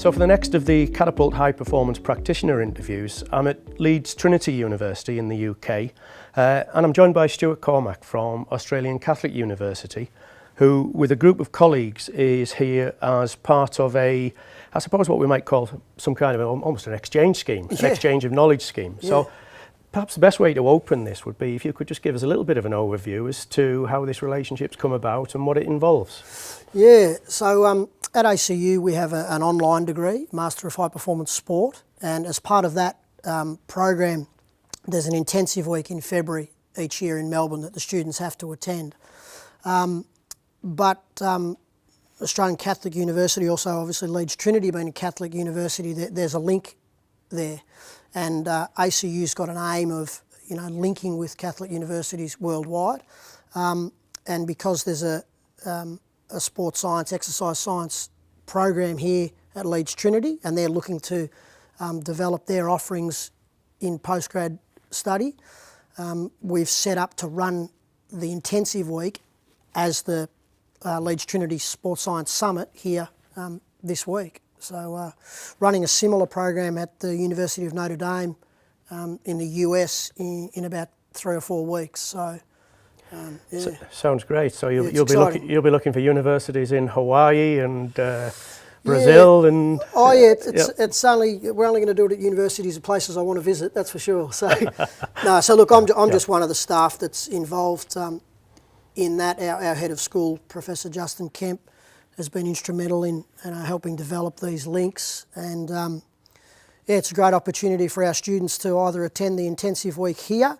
So for the next of the Catapult High Performance Practitioner Interviews, I'm at Leeds Trinity University in the UK, and I'm joined by Stuart Cormack from Australian Catholic University, who, with a group of colleagues, is here as part of a, I suppose what we might call some kind of almost an exchange scheme, an exchange of knowledge scheme. So perhaps the best way to open this would be if you could just give us a little bit of an overview as to how this relationship's come about and what it involves. Yeah, so at ACU we have an online degree, Master of High Performance Sport, and as part of that program there's an intensive week in February each year in Melbourne that the students have to attend. But Australian Catholic University, also obviously Leeds Trinity being a Catholic university, there's a link there. And ACU's got an aim of, linking with Catholic universities worldwide. And because there's a sports science, exercise science program here at Leeds Trinity, and they're looking to develop their offerings in postgrad study, we've set up to run the intensive week as the Leeds Trinity Sports Science Summit here this week. So running a similar program at the University of Notre Dame in the US in about 3 or 4 weeks. So, sounds great. So you'll be looking for universities in Hawaii and Brazil and. Oh yeah, it's we're only going to do it at universities and places I want to visit. That's for sure. So no. So look, I'm just one of the staff that's involved in that. Our head of school, Professor Justin Kemp, has been instrumental in helping develop these links, and it's a great opportunity for our students to either attend the intensive week here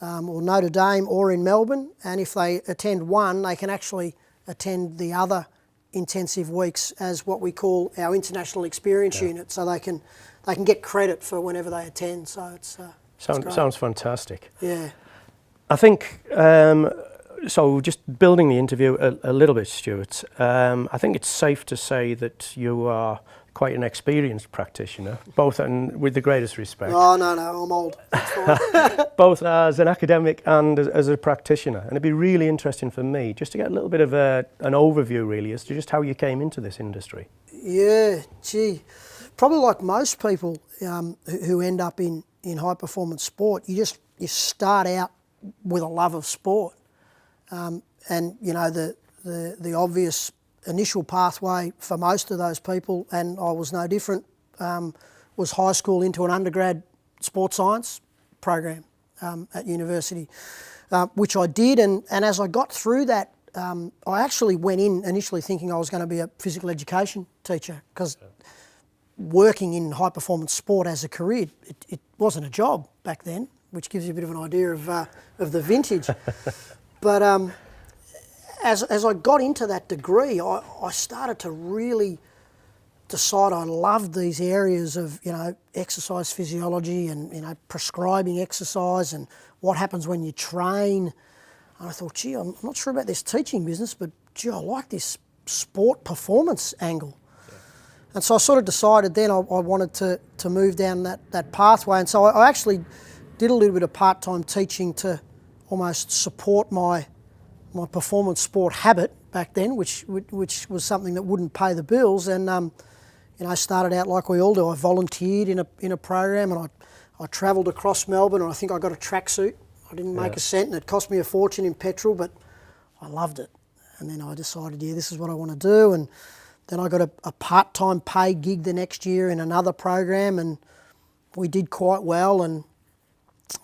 or Notre Dame or in Melbourne, and if they attend one they can actually attend the other intensive weeks as what we call our international experience unit, so they can get credit for whenever they attend. So it's sounds fantastic. Yeah, I think so just building the interview a little bit, Stuart, I think it's safe to say that you are quite an experienced practitioner, both and with the greatest respect. Oh, no, I'm old. That's fine. Both as an academic and as a practitioner. And it'd be really interesting for me just to get a little bit of an overview really as to just how you came into this industry. Yeah, gee, probably like most people who end up in high performance sport, you start out with a love of sport. And the obvious initial pathway for most of those people, and I was no different, was high school into an undergrad sports science program at university, which I did. And as I got through that, I actually went in initially thinking I was going to be a physical education teacher, because working in high performance sport as a career, it wasn't a job back then, which gives you a bit of an idea of the vintage. But as I got into that degree, I started to really decide I loved these areas of, exercise physiology and, prescribing exercise and what happens when you train. And I thought, gee, I'm not sure about this teaching business, but gee, I like this sport performance angle. Yeah. And so I sort of decided then I wanted to move down that pathway. And so I actually did a little bit of part-time teaching to almost support my performance sport habit back then, which was something that wouldn't pay the bills. And I started out like we all do. I volunteered in a program, and I travelled across Melbourne, and I think I got a tracksuit. I didn't make a cent, and it cost me a fortune in petrol, but I loved it. And then I decided, this is what I want to do. And then I got a part-time paid gig the next year in another program, and we did quite well. And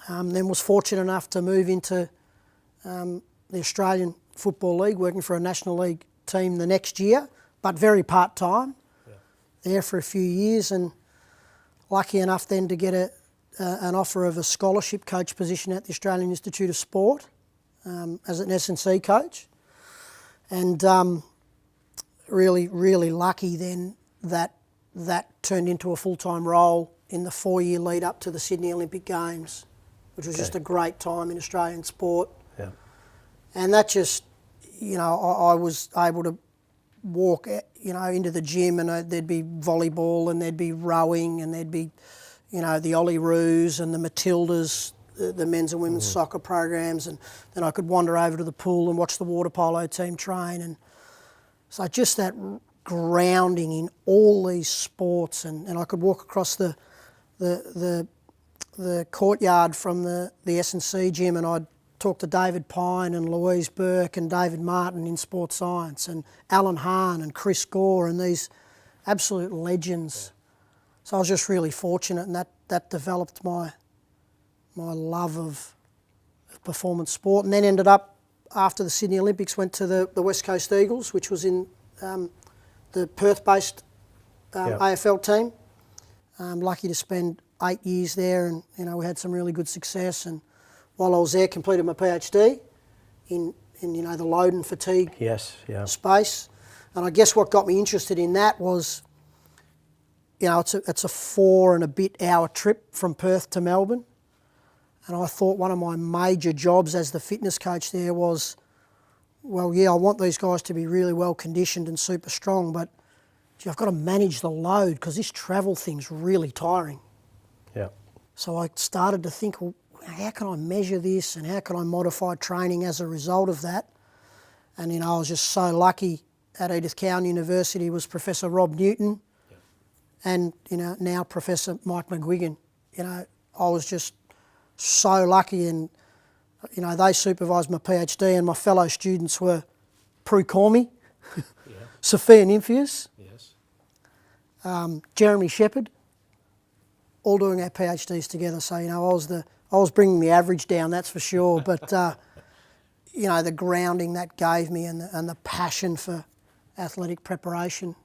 then was fortunate enough to move into the Australian Football League, working for a National League team the next year, but very part-time, there for a few years, and lucky enough then to get an offer of a scholarship coach position at the Australian Institute of Sport as an S&C coach. And really, really lucky then that turned into a full-time role in the 4-year lead up to the Sydney Olympic Games, which was just a great time in Australian sport. Yeah. And that just, I was able to walk, into the gym, and there'd be volleyball, and there'd be rowing, and there'd be, the Olyroos and the Matildas, the men's and women's soccer programs, and then I could wander over to the pool and watch the water polo team train. And so just that grounding in all these sports, and I could walk across the courtyard from the S&C gym, and I'd talk to David Pine and Louise Burke and David Martin in sports science, and Alan Hahn and Chris Gore, and these absolute legends. So I was just really fortunate, and that developed my love of performance sport, and then ended up, after the Sydney Olympics, went to the West Coast Eagles, which was in the Perth-based AFL team. Lucky to spend 8 years there, and we had some really good success. And while I was there, completed my PhD in the load and fatigue space. And I guess what got me interested in that was, it's a 4 and a bit hour trip from Perth to Melbourne. And I thought one of my major jobs as the fitness coach there was, I want these guys to be really well conditioned and super strong, but I've got to manage the load because this travel thing's really tiring. Yeah. So I started to think, how can I measure this, and how can I modify training as a result of that? And I was just so lucky. At Edith Cowan University was Professor Rob Newton, and now Professor Mike McGuigan. I was just so lucky, and they supervised my PhD, and my fellow students were Prue Cormy, Sophia Nymphius, Jeremy Shepherd, all doing our PhDs together. So I was bringing the average down, that's for sure. But the grounding that gave me, and the passion for athletic preparation.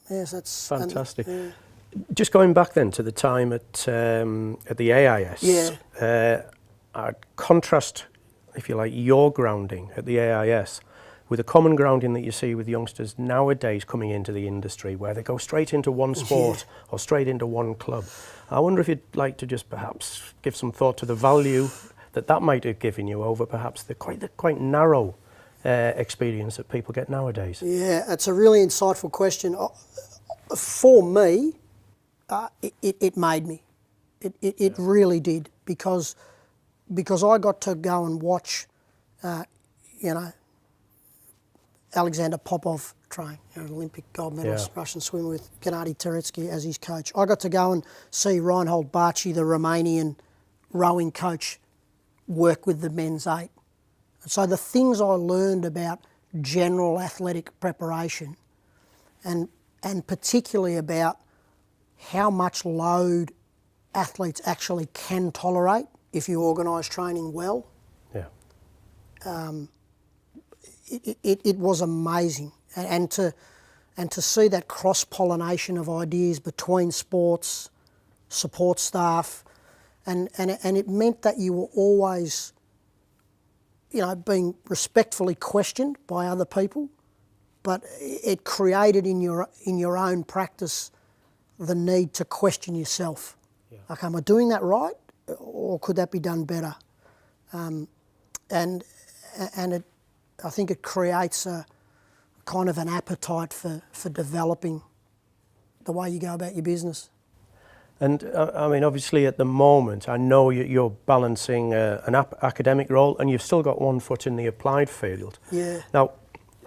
Yes, that's fantastic. Just going back then to the time at the AIS, I'd contrast, if you like, your grounding at the AIS with the common grounding that you see with youngsters nowadays coming into the industry, where they go straight into one sport or straight into one club. I wonder if you'd like to just perhaps give some thought to the value that might have given you over perhaps the quite narrow experience that people get nowadays. Yeah, it's a really insightful question. For me, it made me. It really did, because I got to go and watch, Alexander Popov train, an Olympic gold medalist Russian swimmer with Gennady Teretsky as his coach. I got to go and see Reinhold Baci, the Romanian rowing coach, work with the men's 8. And so the things I learned about general athletic preparation, and particularly about how much load athletes actually can tolerate if you organise training well. It was amazing, and to see that cross-pollination of ideas between sports, support staff, and it meant that you were always, being respectfully questioned by other people, but it created in your own practice the need to question yourself. Okay, am I doing that right, or could that be done better? And I think it creates a kind of an appetite for developing the way you go about your business. And I mean, obviously at the moment, I know you're balancing an academic role, and you've still got one foot in the applied field. Yeah. Now,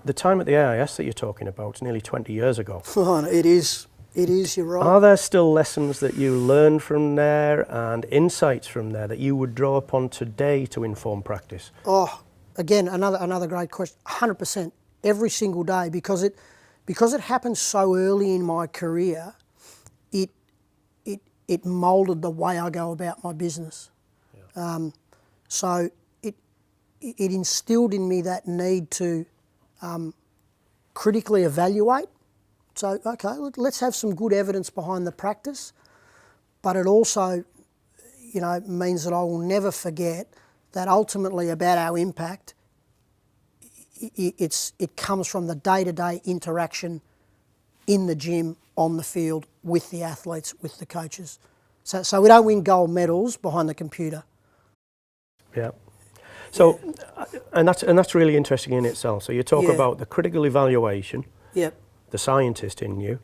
the time at the AIS that you're talking about is nearly 20 years ago. Oh, it is, you're right. Are there still lessons that you learned from there and insights from there that you would draw upon today to inform practice? Oh, again, another great question. 100%, every single day, because it happened so early in my career. It moulded the way I go about my business. So it instilled in me that need to critically evaluate. So, okay, let's have some good evidence behind the practice, but it also, means that I will never forget that ultimately about our impact, it comes from the day-to-day interaction in the gym, on the field, with the athletes, with the coaches. So we don't win gold medals behind the computer. Yeah. So, and that's really interesting in itself. So you talk about the critical evaluation, the scientist in you,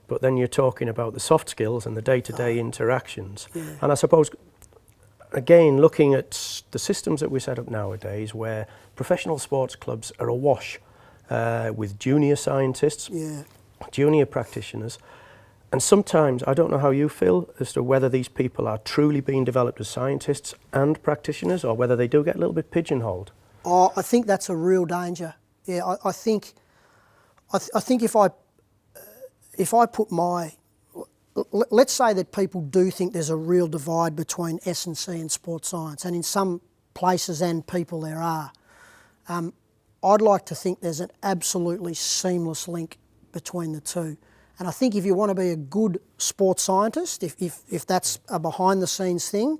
but then you're talking about the soft skills and the day-to-day interactions. And I suppose, again, looking at the systems that we set up nowadays, where professional sports clubs are awash with junior scientists, Yeah. junior practitioners. And sometimes, I don't know how you feel as to whether these people are truly being developed as scientists and practitioners, or whether they do get a little bit pigeonholed. Oh, I think that's a real danger. Yeah, I think if I put my, let's say that people do think there's a real divide between S&C and sports science, and in some places and people there are. I'd like to think there's an absolutely seamless link between the two. And I think if you want to be a good sports scientist, if that's a behind the scenes thing,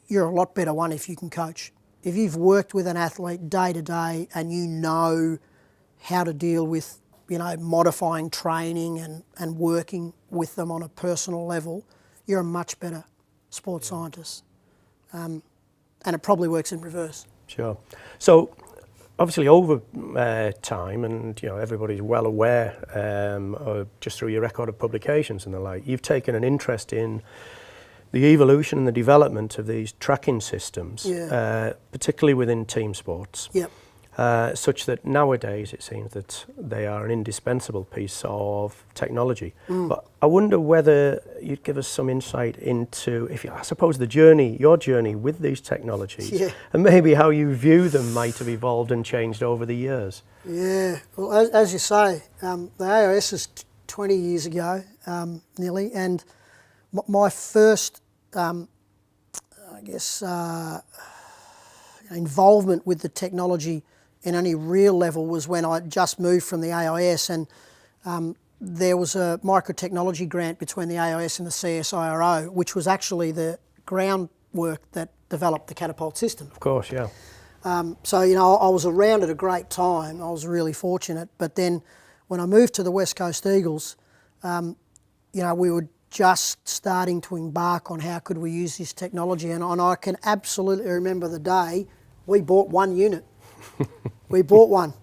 you're a lot better one if you can coach. If you've worked with an athlete day to day and you know how to deal with, modifying training and working with them on a personal level, you're a much better sports scientist. And it probably works in reverse. Sure. So, obviously over time, and everybody's well aware, just through your record of publications and the like, you've taken an interest in the evolution and the development of these tracking systems, particularly within team sports. Yep. Such that nowadays it seems that they are an indispensable piece of technology. But I wonder whether you'd give us some insight into, I suppose, your journey with these technologies, and maybe how you view them might have evolved and changed over the years. Yeah, well, as you say, the AIS is 20 years ago, nearly, and my first, involvement with the technology in any real level was when I just moved from the AIS, and there was a microtechnology grant between the AIS and the CSIRO, which was actually the groundwork that developed the catapult system. Of course, yeah. So, I was around at a great time. I was really fortunate. But then when I moved to the West Coast Eagles, we were just starting to embark on how could we use this technology. And I can absolutely remember the day we bought one unit. We bought one.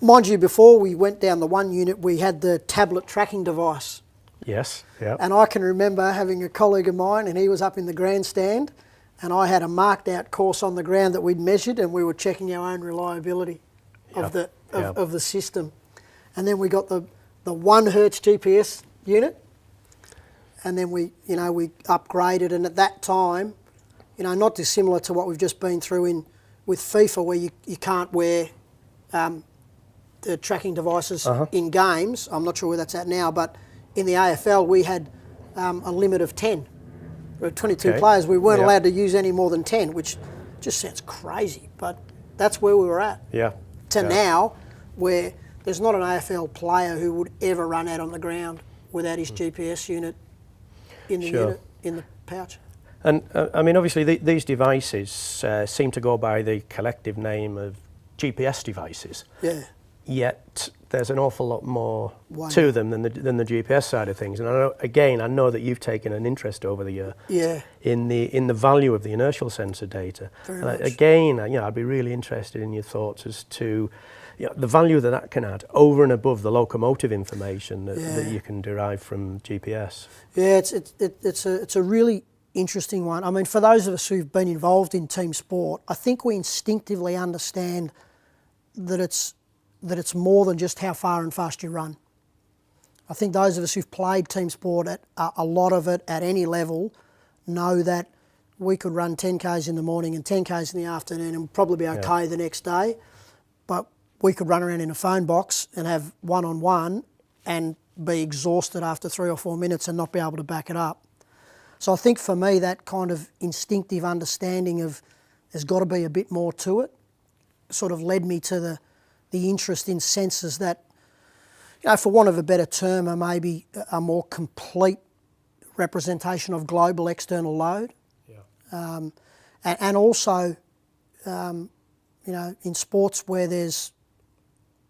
Mind you, before we went down the one unit, we had the tablet tracking device. Yes, yeah. And I can remember having a colleague of mine, and he was up in the grandstand, and I had a marked out course on the ground that we'd measured, and we were checking our own reliability of the system. And then we got the 1 hertz GPS unit, and then we upgraded, and at that time, not dissimilar to what we've just been through with FIFA, where you can't wear the tracking devices in games. I'm not sure where that's at now, but in the AFL we had a limit of 10. There were 22 players. We weren't allowed to use any more than 10, which just sounds crazy, but that's where we were at. Yeah. Now, where there's not an AFL player who would ever run out on the ground without his GPS unit in the unit in the pouch. And obviously these devices seem to go by the collective name of GPS devices. Yeah. Yet there's an awful lot more to them than the GPS side of things. And I know that you've taken an interest over the year in the value of the inertial sensor data. Very much. Again, I'd be really interested in your thoughts as to the value that can add over and above the locomotive information that you can derive from GPS. Yeah, it's a really interesting one. I mean, for those of us who've been involved in team sport, I think we instinctively understand that it's more than just how far and fast you run. I think those of us who've played team sport at a lot of it at any level know that we could run 10Ks in the morning and 10Ks in the afternoon and probably be okay the next day, but we could run around in a phone box and have one-on-one and be exhausted after 3 or 4 minutes and not be able to back it up. So I think for me that kind of instinctive understanding of there's got to be a bit more to it sort of led me to the interest in sensors that, for want of a better term, are maybe a more complete representation of global external load. Yeah. And also, in sports where there's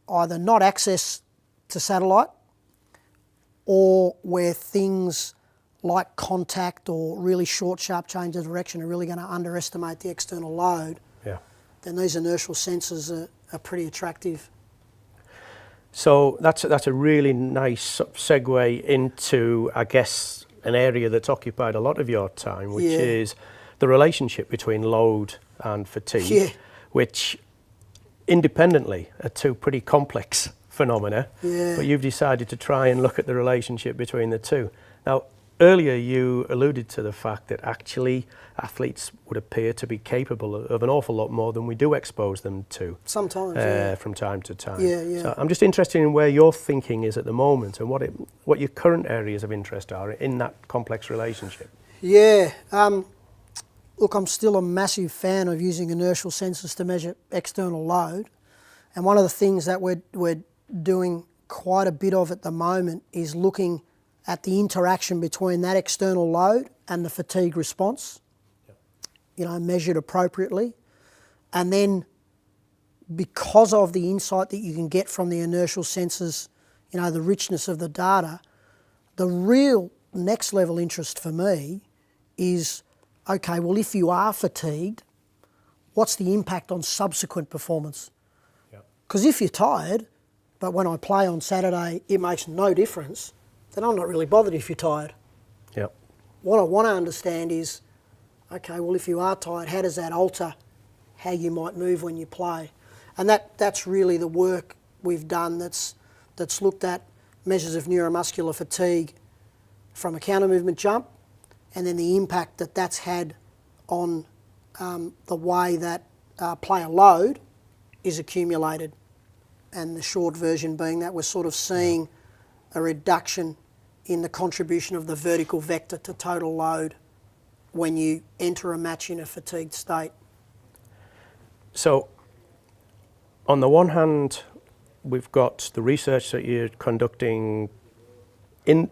either not access to satellite or where things like contact or really short, sharp change of direction are really going to underestimate the external load, then these inertial sensors are pretty attractive. So that's a really nice segue into, I guess, an area that's occupied a lot of your time, which is the relationship between load and fatigue, which independently are two pretty complex phenomena, Yeah. but you've decided to try and look at the relationship between the two. Now, earlier you alluded to the fact that actually athletes would appear to be capable of an awful lot more than we do expose them to. Sometimes, from time to time. Yeah. So I'm just interested in where your thinking is at the moment and what your current areas of interest are in that complex relationship. Yeah. Look, I'm still a massive fan of using inertial sensors to measure external load. And one of the things that we're doing quite a bit of at the moment is looking at the interaction between that external load and the fatigue response, measured appropriately. And then because of the insight that you can get from the inertial sensors, the richness of the data, the real next level interest for me is, okay, well, if you are fatigued, what's the impact on subsequent performance? Because if you're tired, but when I play on Saturday, it makes no difference, then I'm not really bothered if you're tired. Yep. What I want to understand is, okay, well, if you are tired, how does that alter how you might move when you play? And that's really the work we've done that's looked at measures of neuromuscular fatigue from a counter movement jump, and then the impact that that's had on the way that player load is accumulated. And the short version being that we're sort of seeing a reduction in the contribution of the vertical vector to total load when you enter a match in a fatigued state. So, on the one hand, we've got the research that you're conducting in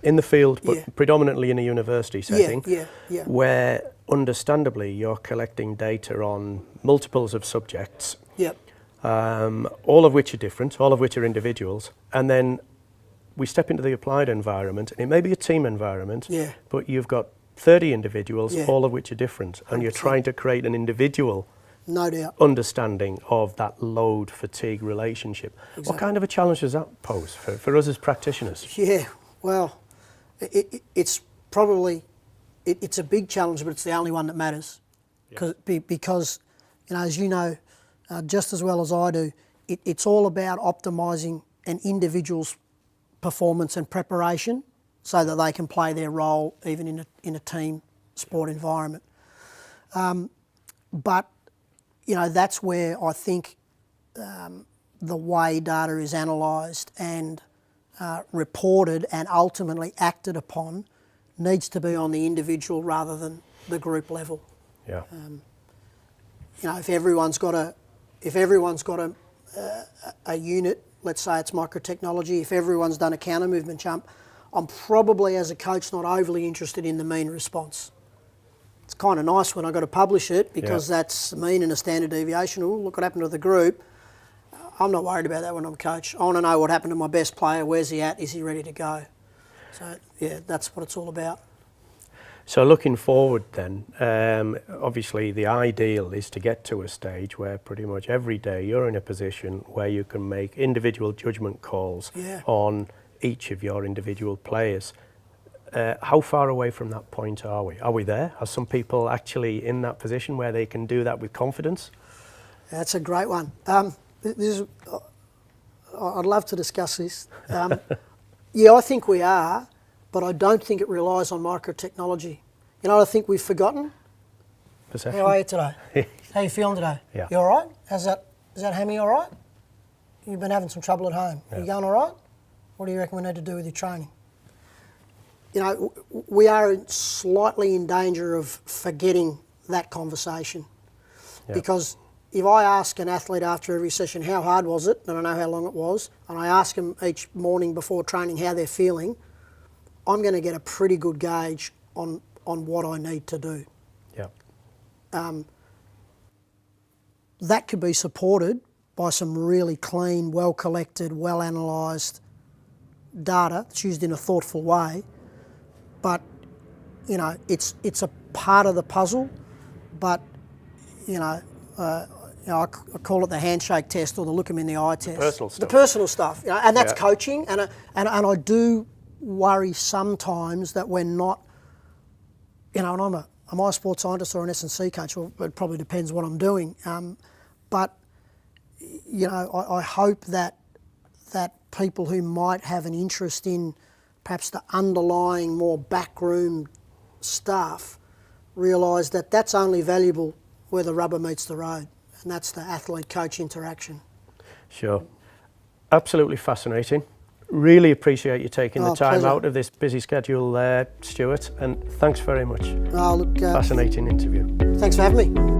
the field, but predominantly in a university setting, where understandably you're collecting data on multiples of subjects, all of which are different, all of which are individuals, and then we step into the applied environment, and it may be a team environment, but you've got 30 individuals, all of which are different, and you're trying to create an individual understanding of that load-fatigue relationship. Exactly. What kind of a challenge does that pose for us as practitioners? Yeah, well, it's probably, it's a big challenge, but it's the only one that matters. Because, as you know, just as well as I do, it's all about optimising an individual's performance and preparation so that they can play their role even in a team sport environment. But that's where I think the way data is analysed and reported and ultimately acted upon needs to be on the individual rather than the group level. Yeah. If everyone's got a unit, let's say it's microtechnology, if everyone's done a counter movement jump, I'm probably as a coach not overly interested in the mean response. It's kind of nice when I've got to publish it because that's the mean and a standard deviation. Oh, look what happened to the group. I'm not worried about that when I'm a coach. I want to know what happened to my best player. Where's he at? Is he ready to go? So, that's what it's all about. So looking forward then, obviously the ideal is to get to a stage where pretty much every day you're in a position where you can make individual judgment calls on each of your individual players. How far away from that point are we? Are we there? Are some people actually in that position where they can do that with confidence? That's a great one. I'd love to discuss this. I think we are, but I don't think it relies on microtechnology. You know what I think we've forgotten? Perception. How are you today? How are you feeling today? Yeah. You all right? Is that hammy all right? You've been having some trouble at home. Are you going all right? What do you reckon we need to do with your training? We are slightly in danger of forgetting that conversation. Because if I ask an athlete after every session, how hard was it, and I know how long it was, and I ask them each morning before training how they're feeling, I'm going to get a pretty good gauge on what I need to do. That could be supported by some really clean, well-collected, well-analysed data that's used in a thoughtful way. But, it's a part of the puzzle, but, I call it the handshake test or the look 'em in the eye test. The personal stuff. And that's coaching. And I do worry sometimes that we're not, and am I a sports scientist or an S&C coach? Well, it probably depends what I'm doing. But you know, I hope that people who might have an interest in perhaps the underlying more backroom stuff realise that that's only valuable where the rubber meets the road, and that's the athlete-coach interaction. Sure. Absolutely fascinating. Really appreciate you taking the time pleasure. out of this busy schedule, Stuart, and thanks very much. Oh, look, Fascinating interview. thanks for having me.